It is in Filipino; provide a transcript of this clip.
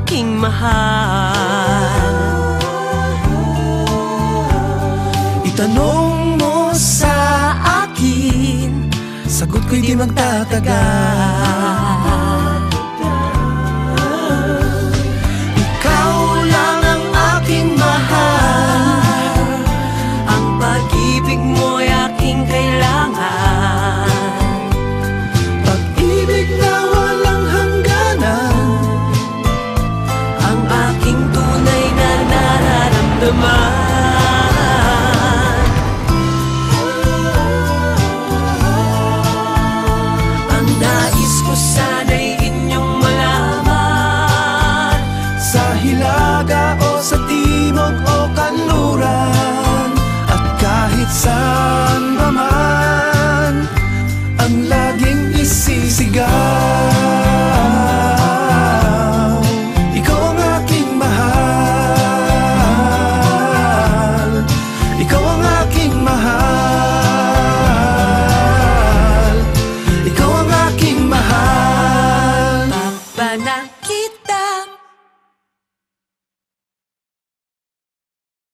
aking mahal. Itanong mo sa akin, sagot ko'y di magtatagal. Ikaw lang ang aking mahal, ang pag-ibig mo'y aking kailangan. Pag-ibig na walang hangganan, ang aking tunay na nararamdaman. Sana'y inyong malaman, sa Hilaga